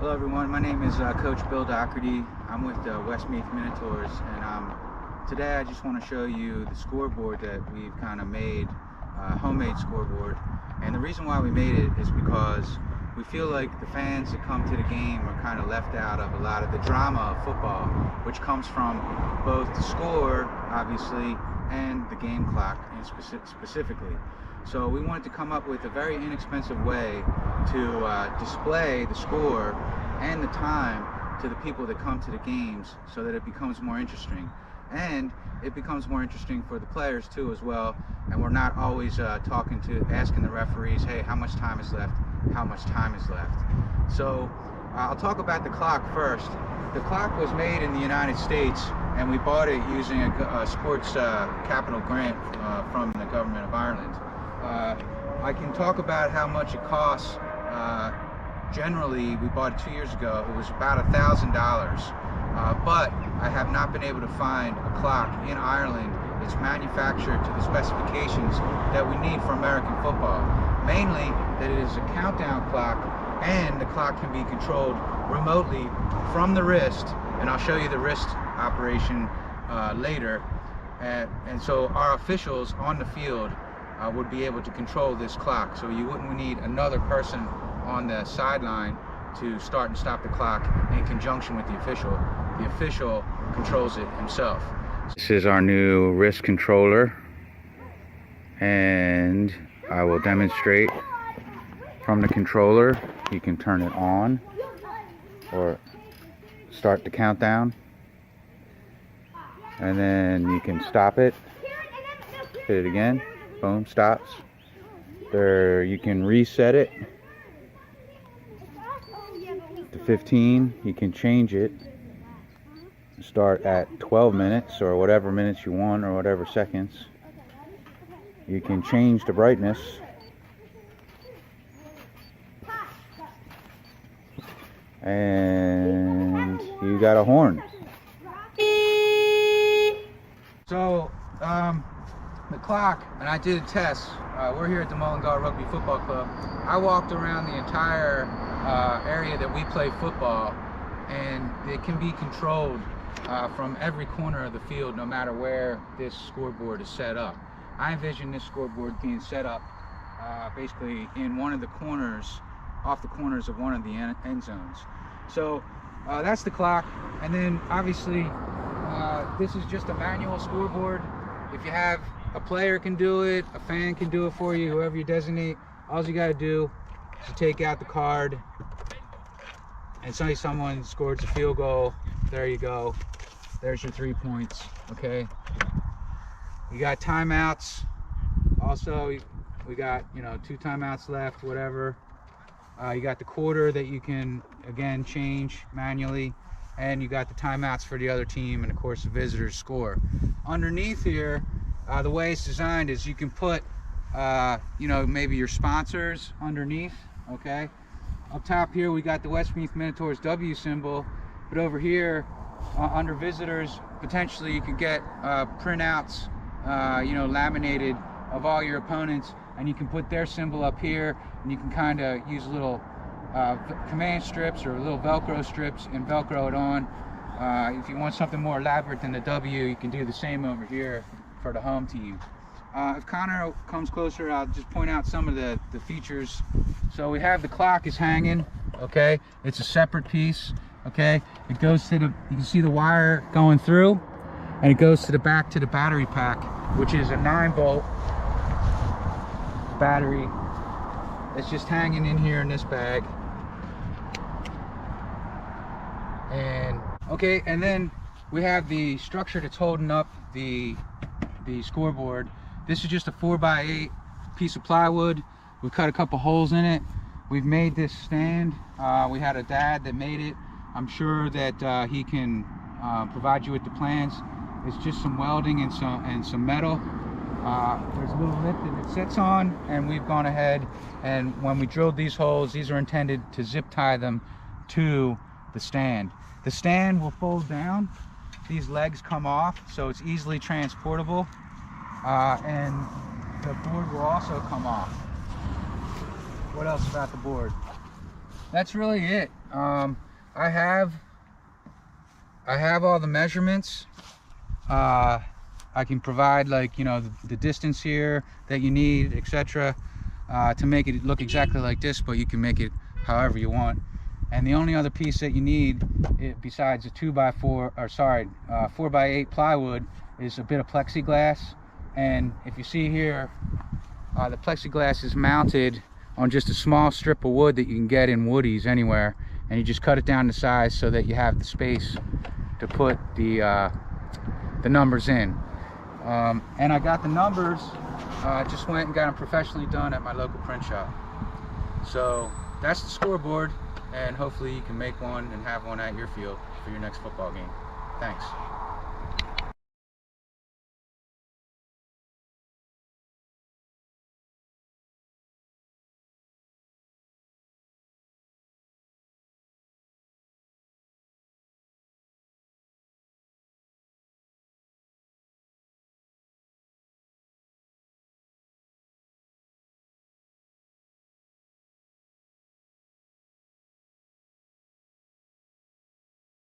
Hello everyone, my name is Coach Bill Doherty. I'm with the Westmeath Minotaurs, and today I just want to show you the scoreboard that we've kind of made, homemade scoreboard. And the reason why we made it is because we feel like the fans that come to the game are kind of left out of a lot of the drama of football, which comes from both the score, obviously, and the game clock specifically. So we wanted to come up with a very inexpensive way to display the score and the time to the people that come to the games, so that it becomes more interesting. And it becomes more interesting for the players too as well, and we're not always asking the referees, hey, how much time is left, how much time is left. So I'll talk about the clock first. The clock was made in the United States, and we bought it using a sports capital grant from the government of Ireland. I can talk about how much it costs. Generally, we bought it 2 years ago. It was about $1,000, but I have not been able to find a clock in Ireland that's manufactured to the specifications that we need for American football. Mainly that it is a countdown clock, and the clock can be controlled remotely from the wrist, and I'll show you the wrist operation later. And so our officials on the field would be able to control this clock, so you wouldn't need another person on the sideline to start and stop the clock in conjunction with the official. The official controls it himself. This is our new wrist controller, and I will demonstrate from the controller. You can turn it on or start the countdown, and then you can stop it, hit it again, boom, stops. There, you can reset it to 15. You can change it, start at 12 minutes or whatever minutes you want, or whatever seconds. You can change the brightness, and you got a horn. So the clock, and I did a test. We're here at the Mullingar Rugby Football Club. I walked around the entire area that we play football, and it can be controlled from every corner of the field, no matter where this scoreboard is set up. I envision this scoreboard being set up basically in one of the corners, off the corners of one of the end zones. So that's the clock, and then obviously this is just a manual scoreboard. If you have a player can do it, a fan can do it for you, whoever you designate. All you got to do is take out the card, and say someone scores a field goal. There you go. There's your 3 points. Okay. You got timeouts. Also, we got 2 timeouts left, whatever. You got the quarter that you can again change manually, and you got the timeouts for the other team, and of course the visitors score. Underneath here, the way it's designed is you can put maybe your sponsors underneath. Okay, up top here we got the Westmeath Minotaurs W symbol, but over here under visitors, potentially you could get printouts laminated of all your opponents, and you can put their symbol up here, and you can kind of use little command strips or little Velcro strips and Velcro it on. If you want something more elaborate than the W, you can do the same over here for the home team. If Connor comes closer, I'll just point out some of the features. So we have the clock is hanging, okay? It's a separate piece, okay? It goes to you can see the wire going through, and it goes to the back to the battery pack, which is a 9-volt battery. It's just hanging in here in this bag. And okay, and then we have the structure that's holding up the scoreboard. This is just a 4x8 piece of plywood. We cut a couple holes in it. We've made this stand. We had a dad that made it. I'm sure that he can provide you with the plans. It's just some welding and some metal. There's a little lip that it sits on, and we've gone ahead, and when we drilled these holes, these are intended to zip tie them to the stand. The stand will fold down. These legs come off, so it's easily transportable, and the board will also come off. What else about the board? that's really it. I have all the measurements. I can provide, like, you know, the distance here that you need, etc., to make it look exactly like this, but you can make it however you want. And the only other piece that you need, besides a 4x8 plywood, is a bit of plexiglass. And if you see here, the plexiglass is mounted on just a small strip of wood that you can get in Woodies anywhere, and you just cut it down to size so that you have the space to put the numbers in. And I got the numbers, just went and got them professionally done at my local print shop. So that's the scoreboard, and hopefully you can make one and have one at your field for your next football game. Thanks.